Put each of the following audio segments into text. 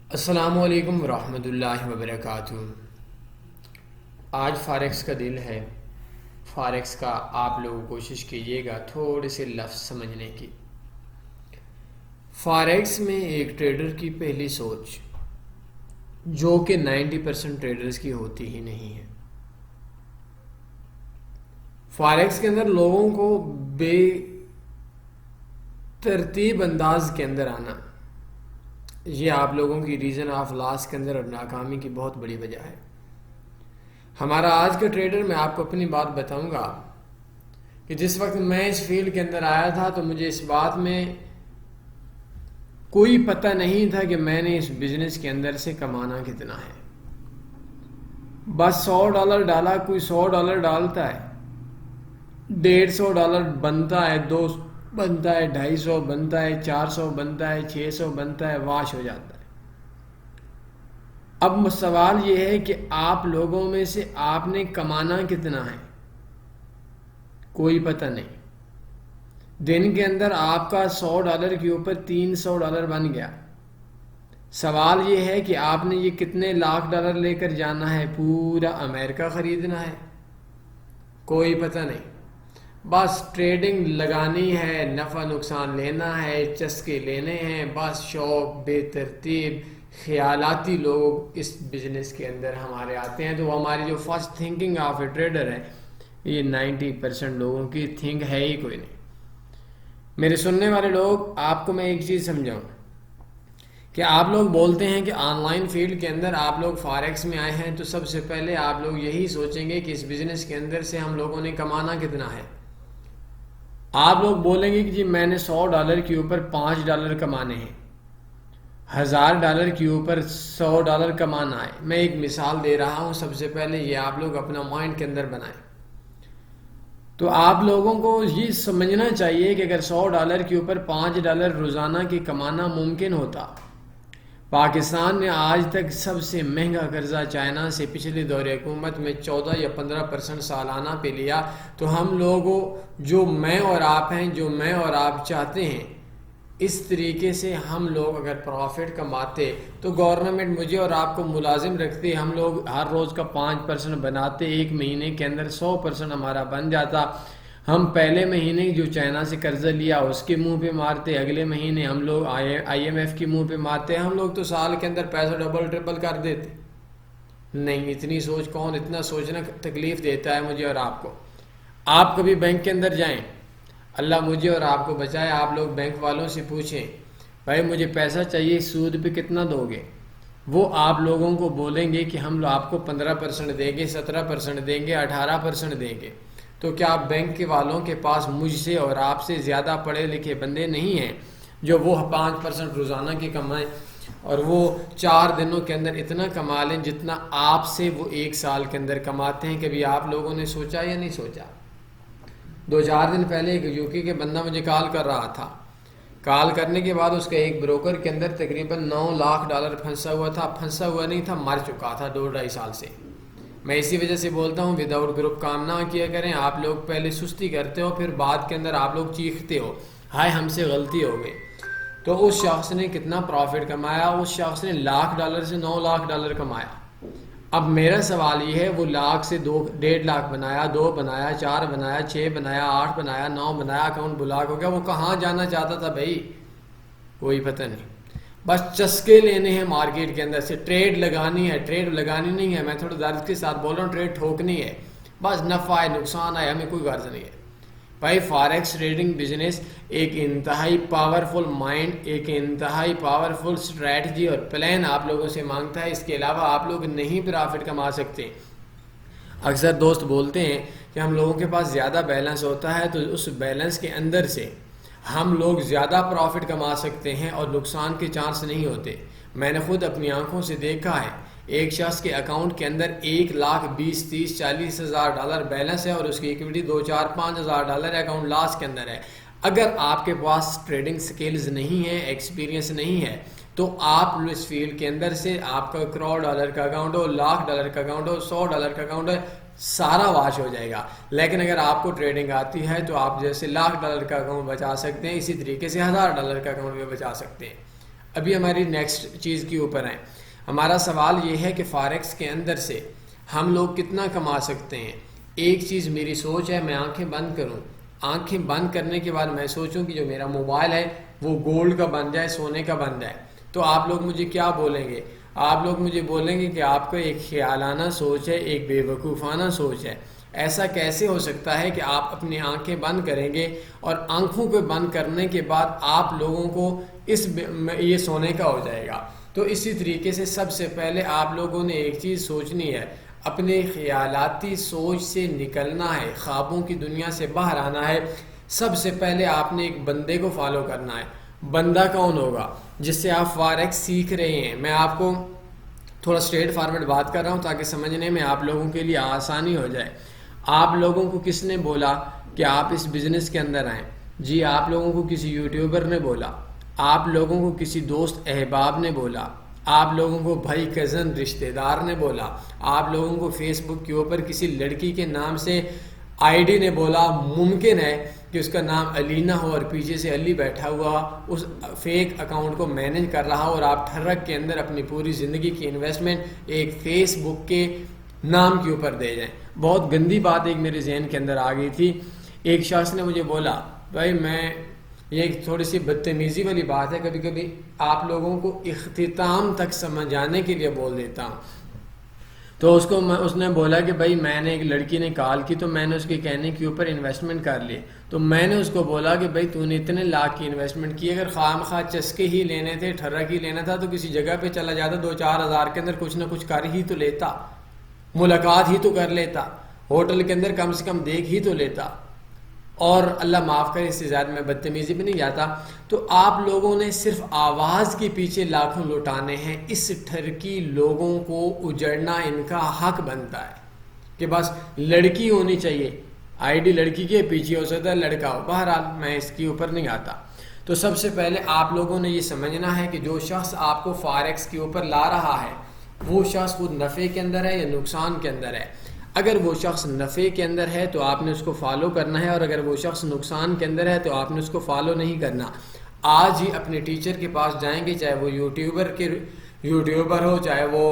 السلام علیکم ورحمۃ اللہ وبرکاتہ۔ آج فارکس کا دن ہے۔ فارکس کا آپ لوگ کوشش کیجیے گا تھوڑے سے لفظ سمجھنے کی۔ فارکس میں ایک ٹریڈر کی پہلی سوچ، جو کہ 90% ٹریڈرز کی ہوتی ہی نہیں ہے، فارکس کے اندر لوگوں کو بے ترتیب انداز کے اندر آنا، یہ آپ لوگوں کی ریزن آف لاس کے اندر اور ناکامی کی بہت بڑی وجہ ہے۔ ہمارا آج کا ٹریڈر، میں آپ کو اپنی بات بتاؤں گا کہ جس وقت میں اس فیلڈ کے اندر آیا تھا تو مجھے اس بات میں کوئی پتہ نہیں تھا کہ میں نے اس بزنس کے اندر سے کمانا کتنا ہے۔ بس $100 ڈالا، کوئی $100 ڈالتا ہے، $150 بنتا ہے، 200 بنتا ہے، 250 بنتا ہے، 400 بنتا ہے، 600 بنتا ہے، واش ہو جاتا ہے۔ اب سوال یہ ہے کہ آپ لوگوں میں سے آپ نے کمانا کتنا ہے، کوئی پتہ نہیں۔ دن کے اندر آپ کا $100 کے اوپر $300 بن گیا۔ سوال یہ ہے کہ آپ نے یہ کتنے $1,00,000 لے کر جانا ہے؟ پورا امریکہ خریدنا ہے؟ کوئی پتہ نہیں۔ بس ٹریڈنگ لگانی ہے، نفع نقصان لینا ہے، چسکے لینے ہیں، بس شوق، بے ترتیب خیالاتی لوگ اس بزنس کے اندر ہمارے آتے ہیں۔ تو ہماری جو first thinking of a trader ہے، یہ 90% لوگوں کی تھنک ہے ہی کوئی نہیں۔ میرے سننے والے لوگ، آپ کو میں ایک چیز سمجھاؤں کہ آپ لوگ بولتے ہیں کہ آن لائن فیلڈ کے اندر آپ لوگ فارکس میں آئے ہیں، تو سب سے پہلے آپ لوگ یہی سوچیں گے کہ اس بزنس کے اندر سے ہم لوگوں نے کمانا کتنا ہے۔ آپ لوگ بولیں گے کہ جی میں نے $100 کے اوپر $5 کمانے ہیں، $1,000 کے اوپر $100 کمانا ہے۔ میں ایک مثال دے رہا ہوں، سب سے پہلے یہ آپ لوگ اپنا مائنڈ کے اندر بنائیں۔ تو آپ لوگوں کو یہ سمجھنا چاہیے کہ اگر $100 کے اوپر $5 روزانہ کی کمانا ممکن ہوتا، پاکستان نے آج تک سب سے مہنگا قرضہ چائنا سے پچھلے دور حکومت میں 14 یا 15% سالانہ پہ لیا، تو ہم لوگوں، جو میں اور آپ ہیں، جو میں اور آپ چاہتے ہیں، اس طریقے سے ہم لوگ اگر پروفٹ کماتے تو گورنمنٹ مجھے اور آپ کو ملازم رکھتے، ہم لوگ ہر روز کا 5% بناتے، ایک مہینے کے اندر 100% ہمارا بن جاتا۔ ہم پہلے مہینے جو چائنا سے قرضہ لیا اس کے منہ پہ مارتے، اگلے مہینے ہم لوگ IMF کے منہ پہ مارتے، ہم لوگ تو سال کے اندر پیسہ ڈبل ٹرپل کر دیتے۔ نہیں، اتنی سوچ کون، اتنا سوچنا تکلیف دیتا ہے مجھے اور آپ کو۔ آپ کبھی بینک کے اندر جائیں، اللہ مجھے اور آپ کو بچائے، آپ لوگ بینک والوں سے پوچھیں بھائی مجھے پیسہ چاہیے، سود پہ کتنا دو گے؟ وہ آپ لوگوں کو بولیں گے کہ ہم آپ کو 15% دیں گے، 17% دیں گے، 18% دیں گے۔ تو کیا آپ بینک کے والوں کے پاس مجھ سے اور آپ سے زیادہ پڑھے لکھے بندے نہیں ہیں جو وہ 5% روزانہ کی کمائیں اور وہ 4 دنوں کے اندر اتنا کما لیں جتنا آپ سے وہ 1 سال کے اندر کماتے ہیں؟ کبھی آپ لوگوں نے سوچا یا نہیں سوچا؟ 2-4 دن پہلے ایک UK کے بندہ مجھے کال کر رہا تھا۔ کال کرنے کے بعد اس کا ایک بروکر کے اندر تقریباً $9 لاکھ پھنسا ہوا تھا، پھنسا ہوا نہیں تھا، مر چکا تھا 2-2.5 سال سے۔ میں اسی وجہ سے بولتا ہوں وداؤٹ گروپ کام نہ کیا کریں۔ آپ لوگ پہلے سستی کرتے ہو، پھر بعد کے اندر آپ لوگ چیختے ہو ہائے ہم سے غلطی ہو گئی۔ تو اس شخص نے کتنا پروفٹ کمایا؟ اس شخص نے $1,00,000 سے $9,00,000 کمایا۔ اب میرا سوال یہ ہے، وہ لاکھ سے 1.5 لاکھ بنایا، 2 بنایا، 4 بنایا، 6 بنایا، 8 بنایا، 9 بنایا، اکاؤنٹ بلاک ہو گیا، وہ کہاں جانا چاہتا تھا بھائی؟ کوئی پتہ نہیں۔ بس چسکے لینے ہیں مارکیٹ کے اندر سے، ٹریڈ لگانی ہے، ٹریڈ لگانی نہیں ہے، میں تھوڑا درد کے ساتھ بول رہا ہوں، ٹریڈ ٹھوکنی ہے، بس نفع ہے نقصان ہے، ہمیں کوئی غرض نہیں ہے بھائی۔ فارکس ٹریڈنگ بزنس ایک انتہائی پاورفل مائنڈ، ایک انتہائی پاورفل اسٹریٹجی اور پلان آپ لوگوں سے مانگتا ہے۔ اس کے علاوہ آپ لوگ نہیں پرافٹ کما سکتے۔ اکثر دوست بولتے ہیں کہ ہم لوگوں کے پاس زیادہ بیلنس ہوتا ہے تو اس بیلنس کے اندر سے ہم لوگ زیادہ پروفٹ کما سکتے ہیں اور نقصان کے چانس نہیں ہوتے۔ میں نے خود اپنی آنکھوں سے دیکھا ہے، ایک شخص کے اکاؤنٹ کے اندر 1,20,000 30,000 40,000 بیلنس ہے اور اس کی ایکویٹی 2,000 5,000 ہے، اکاؤنٹ لاس کے اندر ہے۔ اگر آپ کے پاس ٹریڈنگ سکلز نہیں ہیں، ایکسپیرینس نہیں ہے، تو آپ اس فیلڈ کے اندر سے آپ کا $1 کروڑ کا اکاؤنٹ ہو، $1,00,000 کا اکاؤنٹ ہو، $100 کا اکاؤنٹ ہے، سارا واش ہو جائے گا۔ لیکن اگر آپ کو ٹریڈنگ آتی ہے تو آپ جیسے $1,00,000 کا اکاؤنٹ بچا سکتے ہیں، اسی طریقے سے $1,000 کا اکاؤنٹ بھی بچا سکتے ہیں۔ ابھی ہماری نیکسٹ چیز کے اوپر ہیں. ہمارا سوال یہ ہے کہ فارکس کے اندر سے ہم لوگ کتنا کما سکتے ہیں. ایک چیز میری سوچ ہے، میں آنکھیں بند کروں، آنکھیں بند کرنے کے بعد میں سوچوں کہ جو میرا موبائل ہے وہ گولڈ کا بن جائے، سونے کا بن جائے، تو آپ لوگ مجھے کیا بولیں گے؟ آپ لوگ مجھے بولیں گے کہ آپ کا ایک خیالانہ سوچ ہے، ایک بے وقوفانہ سوچ ہے. ایسا کیسے ہو سکتا ہے کہ آپ اپنی آنکھیں بند کریں گے اور آنکھوں کو بند کرنے کے بعد آپ لوگوں کو یہ سونے کا ہو جائے گا؟ تو اسی طریقے سے سب سے پہلے آپ لوگوں نے ایک چیز سوچنی ہے، اپنے خیالاتی سوچ سے نکلنا ہے، خوابوں کی دنیا سے باہر آنا ہے. سب سے پہلے آپ نے ایک بندے کو فالو کرنا ہے. بندہ کون ہوگا؟ جس سے آپ فارکس سیکھ رہے ہیں. میں آپ کو تھوڑا اسٹریٹ فارورڈ بات کر رہا ہوں تاکہ سمجھنے میں آپ لوگوں کے لیے آسانی ہو جائے. آپ لوگوں کو کس نے بولا کہ آپ اس بزنس کے اندر آئیں؟ جی آپ لوگوں کو کسی یوٹیوبر نے بولا، آپ لوگوں کو کسی دوست احباب نے بولا، آپ لوگوں کو بھائی کزن رشتہ دار نے بولا، آپ لوگوں کو فیس بک کے اوپر کسی لڑکی کے نام سے آئی ڈی نے بولا. ممکن ہے کہ اس کا نام علینا ہو اور پیچھے سے علی بیٹھا ہوا اس فیک اکاؤنٹ کو مینیج کر رہا ہو، اور آپ ٹھرک کے اندر اپنی پوری زندگی کی انویسٹمنٹ ایک فیس بک کے نام کے اوپر دے جائیں. بہت گندی بات ایک میرے ذہن کے اندر آ گئی تھی. ایک شخص نے مجھے بولا، بھائی میں یہ ایک تھوڑی سی بدتمیزی والی بات ہے، کبھی کبھی آپ لوگوں کو اختتام تک سمجھانے کے لیے بول دیتا ہوں. تو اس نے بولا کہ بھائی میں نے ایک لڑکی نے کال کی تو میں نے اس کے کہنے کے اوپر انویسٹمنٹ کر لی. تو میں نے اس کو بولا کہ بھائی تو نے اتنے لاکھ کی انویسٹمنٹ کی، اگر خام خواہ چسکے ہی لینے تھے، ٹھرک ہی لینا تھا، تو کسی جگہ پہ چلا جاتا، 2-4 ہزار کے اندر کچھ نہ کچھ کر ہی تو لیتا، ملاقات ہی تو کر لیتا، ہوٹل کے اندر کم سے کم دیکھ ہی تو لیتا. اور اللہ معاف کرے اس سے زیادہ میں بدتمیزی بھی نہیں جاتا. تو آپ لوگوں نے صرف آواز کے پیچھے لاکھوں لٹانے ہیں. اس ٹھرکی لوگوں کو اجڑنا ان کا حق بنتا ہے کہ بس لڑکی ہونی چاہیے، آئی ڈی لڑکی کے پیچھے ہو سکتا ہے لڑکا ہو. بہرحال میں اس کے اوپر نہیں آتا. تو سب سے پہلے آپ لوگوں نے یہ سمجھنا ہے کہ جو شخص آپ کو فارکس کے اوپر لا رہا ہے وہ شخص خود نفع کے اندر ہے یا نقصان کے اندر ہے. اگر وہ شخص نفع کے اندر ہے تو آپ نے اس کو فالو کرنا ہے، اور اگر وہ شخص نقصان کے اندر ہے تو آپ نے اس کو فالو نہیں کرنا. آج ہی اپنے ٹیچر کے پاس جائیں گے، چاہے وہ یوٹیوبر ہو، چاہے وہ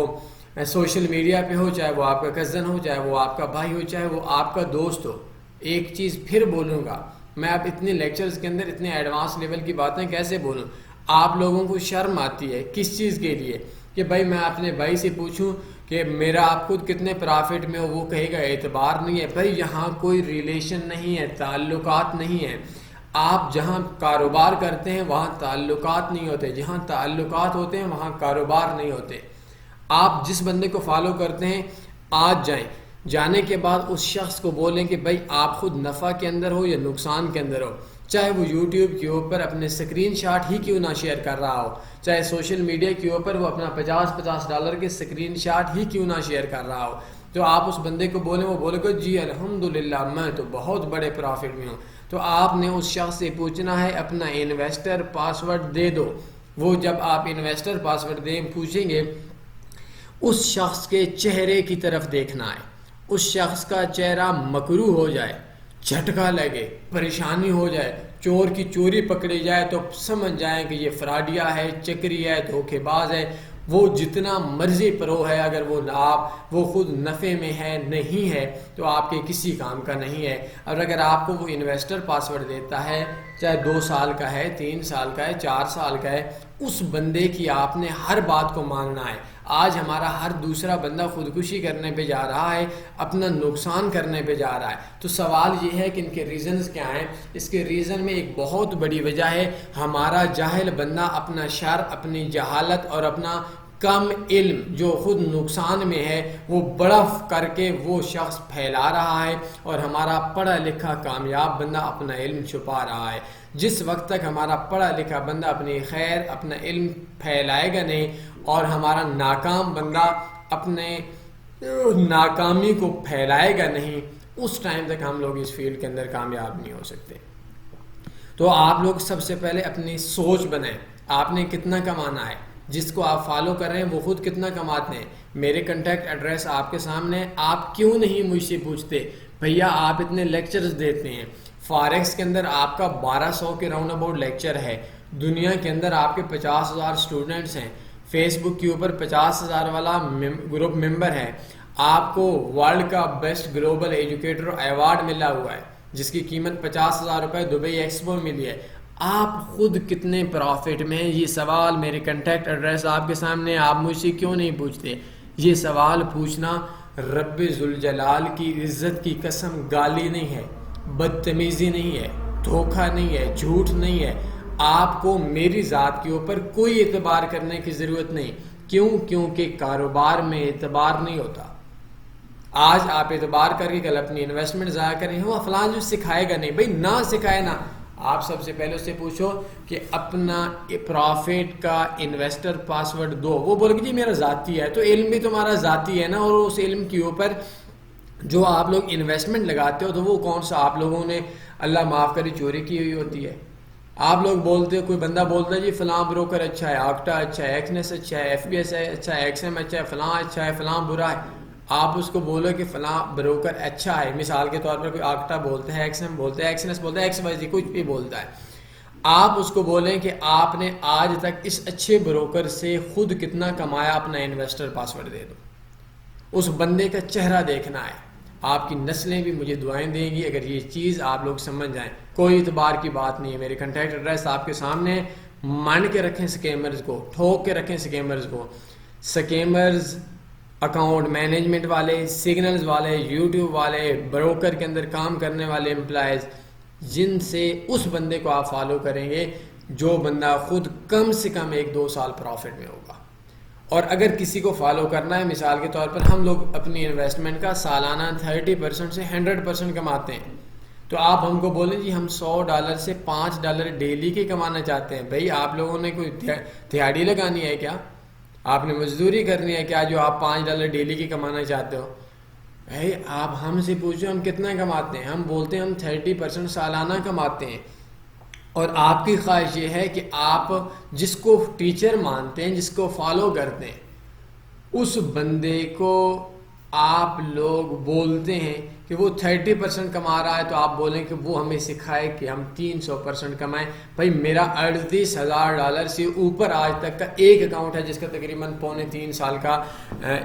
سوشل میڈیا پہ ہو، چاہے وہ آپ کا کزن ہو، چاہے وہ آپ کا بھائی ہو، چاہے وہ آپ کا دوست ہو. ایک چیز پھر بولوں گا، میں اب اتنے لیکچرز کے اندر اتنے ایڈوانس لیول کی باتیں کیسے بولوں؟ آپ لوگوں کو شرم آتی ہے کس چیز کے لیے کہ بھائی میں اپنے بھائی سے پوچھوں کہ میرا آپ خود کتنے پرافٹ میں ہو، وہ کہے گا اعتبار نہیں ہے. بھائی یہاں کوئی ریلیشن نہیں ہے، تعلقات نہیں ہیں. آپ جہاں کاروبار کرتے ہیں وہاں تعلقات نہیں ہوتے، جہاں تعلقات ہوتے ہیں وہاں کاروبار نہیں ہوتے. آپ جس بندے کو فالو کرتے ہیں آج جائیں، جانے کے بعد اس شخص کو بولیں کہ بھائی آپ خود نفع کے اندر ہو یا نقصان کے اندر ہو. چاہے وہ یوٹیوب کے اوپر اپنے سکرین شاٹ ہی کیوں نہ شیئر کر رہا ہو، چاہے سوشل میڈیا کے اوپر وہ اپنا $50 کے سکرین شاٹ ہی کیوں نہ شیئر کر رہا ہو، تو آپ اس بندے کو بولیں، وہ بولے گا جی الحمدللہ میں تو بہت بڑے پرافٹ میں ہوں. تو آپ نے اس شخص سے پوچھنا ہے اپنا انویسٹر پاسورڈ دے دو. وہ جب آپ انویسٹر پاسورڈ پوچھیں گے، اس شخص کے چہرے کی طرف دیکھنا ہے. اس شخص کا چہرہ مکروہ ہو جائے، جھٹکا لگے، پریشانی ہو جائے، چور کی چوری پکڑی جائے تو سمجھ جائیں کہ یہ فراڈیا ہے، چکری ہے، دھوکے باز ہے. وہ جتنا مرضی پرو ہے، اگر وہ خود نفع میں ہے نہیں ہے تو آپ کے کسی کام کا نہیں ہے. اور اگر آپ کو وہ انویسٹر پاسورڈ دیتا ہے، چاہے 2 سال کا ہے، 3 سال کا ہے، 4 سال کا ہے، اس بندے کی آپ نے ہر بات کو ماننا ہے. آج ہمارا ہر دوسرا بندہ خودکشی کرنے پہ جا رہا ہے، اپنا نقصان کرنے پہ جا رہا ہے. تو سوال یہ ہے کہ ان کے ریزنز کیا ہیں؟ اس کے ریزن میں ایک بہت بڑی وجہ ہے ہمارا جاہل بندہ اپنا شر، اپنی جہالت اور اپنا کم علم جو خود نقصان میں ہے وہ بڑا کر کے وہ شخص پھیلا رہا ہے، اور ہمارا پڑھا لکھا کامیاب بندہ اپنا علم چھپا رہا ہے. جس وقت تک ہمارا پڑھا لکھا بندہ اپنی خیر، اپنا علم پھیلائے گا نہیں، اور ہمارا ناکام بندہ اپنے ناکامی کو پھیلائے گا نہیں، اس ٹائم تک ہم لوگ اس فیلڈ کے اندر کامیاب نہیں ہو سکتے. تو آپ لوگ سب سے پہلے اپنی سوچ بنائیں، آپ نے کتنا کمانا ہے. جس کو آپ فالو کر رہے ہیں وہ خود کتنا کماتے ہیں. میرے کنٹیکٹ ایڈریس آپ کے سامنے ہے. آپ کیوں نہیں مجھ سے پوچھتے بھیا آپ اتنے لیکچرز دیتے ہیں، فارکس کے اندر آپ کا 1200 کے راؤنڈ اباؤٹ لیکچر ہے، دنیا کے اندر آپ کے 50,000 اسٹوڈنٹس ہیں، فیس بک کے اوپر 50,000 والا گروپ ممبر ہے، آپ کو ورلڈ کا بیسٹ گلوبل ایجوکیٹر ایوارڈ ملا ہوا ہے جس کی قیمت 50,000 روپے دبئی ایکسپو میں ملی ہے، آپ خود کتنے پروفٹ میں ہیں؟ یہ سوال، میرے کنٹیکٹ ایڈریس آپ کے سامنے، آپ مجھ سے کیوں نہیں پوچھتے؟ یہ سوال پوچھنا رب ذوالجلال کی عزت کی قسم گالی نہیں ہے، بدتمیزی نہیں ہے، دھوکہ نہیں ہے، جھوٹ نہیں ہے۔ آپ کو میری ذات کے اوپر کوئی اعتبار کرنے کی ضرورت نہیں، کیوں؟ کیونکہ کاروبار میں اعتبار نہیں ہوتا۔ آج آپ اعتبار کر کے کل اپنی انویسٹمنٹ ضائع کر رہے ہیں، وہ فلاں جو سکھائے گا نہیں، بھائی نہ سکھائے نا، آپ سب سے پہلے اس سے پوچھو کہ اپنا پروفٹ کا انویسٹر پاسورڈ دو، وہ بولے کہ جی میرا ذاتی ہے، تو علم بھی تمہارا ذاتی ہے نا، اور اس علم کے اوپر جو آپ لوگ انویسٹمنٹ لگاتے ہو تو وہ کون سا آپ لوگوں نے اللہ معاف کرے چوری کی ہوئی ہوتی ہے؟ آپ لوگ بولتے ہو، کوئی بندہ بولتا ہے جی فلاں بروکر اچھا ہے، آکٹا اچھا ہے، ایکسنس اچھا ہے، ایف بی ایس اچھا ہے، ایکس ایم اچھا ہے، فلاں اچھا ہے، فلاں برا ہے، آپ اس کو بولو کہ فلاں بروکر اچھا ہے، مثال کے طور پر کوئی آکٹا بولتا ہے، ایکس ایم بولتا ہے، ایکسنس بولتا ہے، ایکس وائی زی کچھ بھی بولتا ہے، آپ اس کو بولیں کہ آپ نے آج تک اس اچھے بروکر سے خود کتنا کمایا، اپنا انویسٹر پاسورڈ دے دو، اس بندے کا چہرہ دیکھنا ہے، آپ کی نسلیں بھی مجھے دعائیں دیں گی اگر یہ چیز آپ لوگ سمجھ جائیں۔ کوئی اعتبار کی بات نہیں ہے، میرے کنٹیکٹ ایڈریس آپ کے سامنے، مان کے رکھیں سکیمرز کو، ٹھوک کے رکھیں سکیمرز کو، سکیمرز اکاؤنٹ مینجمنٹ والے، سگنلز والے، یوٹیوب والے، بروکر کے اندر کام کرنے والے امپلائز، جن سے اس بندے کو آپ فالو کریں گے جو بندہ خود کم سے کم 1-2 سال پروفٹ میں ہوگا۔ اور اگر کسی کو فالو کرنا ہے، مثال کے طور پر ہم لوگ اپنی انویسٹمنٹ کا سالانہ 30% سے 100% کماتے ہیں، تو آپ ہم کو بولیں جی ہم $100 سے $5 ڈیلی کے کمانا چاہتے ہیں، بھئی آپ لوگوں نے کوئی دہاڑی لگانی ہے کیا؟ آپ نے مزدوری کرنی ہے کیا جو آپ $5 ڈیلی کی کمانا چاہتے ہو؟ بھائی آپ ہم سے پوچھو ہم کتنا کماتے ہیں، ہم بولتے ہیں ہم 30% سالانہ کماتے ہیں، اور آپ کی خواہش یہ ہے کہ آپ جس کو ٹیچر مانتے ہیں، جس کو فالو کرتے ہیں، اس بندے کو آپ لوگ بولتے ہیں کہ وہ 30% کما رہا ہے، تو آپ بولیں کہ وہ ہمیں سکھائے کہ ہم 300% کمائیں۔ بھائی میرا $38,000 سے اوپر آج تک کا ایک اکاؤنٹ ہے جس کا تقریباً 2.5 سال کا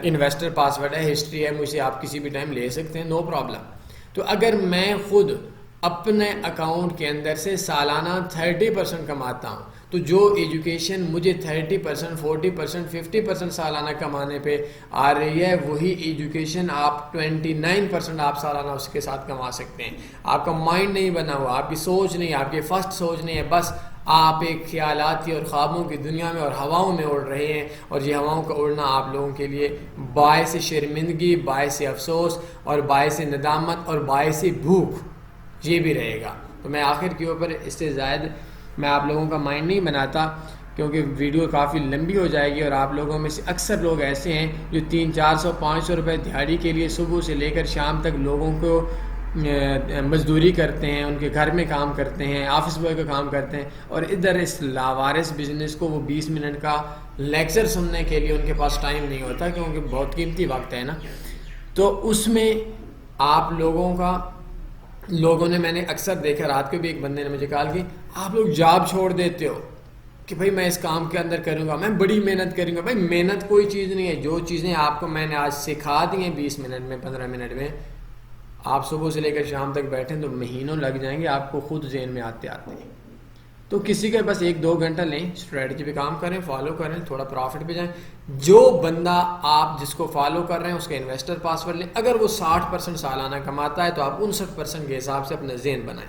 انویسٹر پاسورڈ ہے، ہسٹری ہے، مجھے آپ کسی بھی ٹائم لے سکتے ہیں، نو پرابلم۔ تو اگر میں خود اپنے اکاؤنٹ کے اندر سے سالانہ 30% کماتا ہوں، تو جو ایجوکیشن مجھے 30%، 40%، 50% سالانہ کمانے پہ آ رہی ہے، وہی ایجوکیشن آپ 29% آپ سالانہ اس کے ساتھ کما سکتے ہیں۔ آپ کا مائنڈ نہیں بنا ہوا، آپ کی سوچ نہیں، آپ کی فرسٹ سوچ نہیں ہے، بس آپ ایک خیالاتی اور خوابوں کی دنیا میں اور ہواؤں میں اڑ رہے ہیں، اور یہ ہواؤں کا اڑنا آپ لوگوں کے لیے باعث شرمندگی، باعث افسوس اور باعث ندامت اور باعث بھوک یہ بھی رہے گا۔ تو میں آخر کے اوپر اس سے زائد میں آپ لوگوں کا مائنڈ نہیں بناتا، کیونکہ ویڈیو کافی لمبی ہو جائے گی، اور آپ لوگوں میں سے اکثر لوگ ایسے ہیں جو 300، 400، 500 روپے دیہڑی کے لیے صبح سے لے کر شام تک لوگوں کو مزدوری کرتے ہیں، ان کے گھر میں کام کرتے ہیں، آفس بوائے کا کام کرتے ہیں، اور ادھر اس لاوارث بزنس کو وہ 20 منٹ کا لیکچر سننے کے لیے ان کے پاس ٹائم نہیں ہوتا، کیونکہ بہت قیمتی وقت ہے نا۔ تو اس میں آپ لوگوں نے میں نے اکثر دیکھا، رات کو بھی ایک بندے نے مجھے کہا کہ آپ لوگ جاب چھوڑ دیتے ہو کہ بھائی میں اس کام کے اندر کروں گا، میں بڑی محنت کروں گا۔ بھائی محنت کوئی چیز نہیں ہے، جو چیزیں آپ کو میں نے آج سکھا دی ہیں 20 منٹ میں، 15 منٹ میں، آپ صبح سے لے کر شام تک بیٹھیں تو مہینوں لگ جائیں گے آپ کو خود ذہن میں آتے آتے ہیں۔ تو کسی کا بس 1-2 گھنٹہ لیں، اسٹریٹجی پہ کام کریں، فالو کریں، تھوڑا پروفٹ پہ جائیں۔ جو بندہ آپ جس کو فالو کر رہے ہیں اس کا انویسٹر پاسورڈ لیں، اگر وہ 60% سالانہ کماتا ہے تو آپ 59% کے حساب سے اپنا ذہن بنائیں،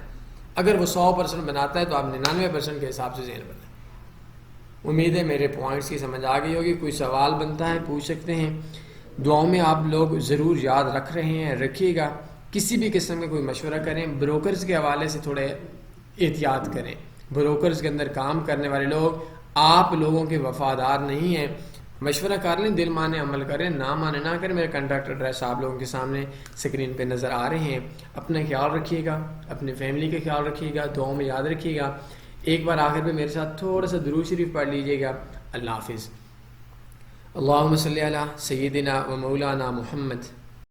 اگر وہ 100% بناتا ہے تو آپ 99% کے حساب سے ذہن بنائیں۔ امید ہے میرے پوائنٹس کی سمجھ آ گئی ہوگی، کوئی سوال بنتا ہے پوچھ سکتے ہیں۔ دعاؤں میں آپ لوگ ضرور یاد رکھ رہے ہیں، رکھیے گا، کسی بھی قسم کا کوئی مشورہ کریں، بروکرز کے حوالے سے تھوڑے احتیاط کریں۔ بروکرز کے اندر کام کرنے والے لوگ آپ لوگوں کے وفادار نہیں ہیں، مشورہ کر لیں، دل مانے عمل کریں، نہ مانے نہ کریں۔ میرے کنٹیکٹ ایڈریس آپ لوگوں کے سامنے اسکرین پہ نظر آ رہے ہیں۔ اپنا خیال رکھیے گا، اپنی فیملی کا خیال رکھیے گا، دعاؤں میں یاد رکھیے گا۔ ایک بار آخر پہ میرے ساتھ تھوڑا سا درود شریف پڑھ لیجیے گا۔ اللہ حافظ۔ اللہم صلی علی سیدنا و مولانا محمد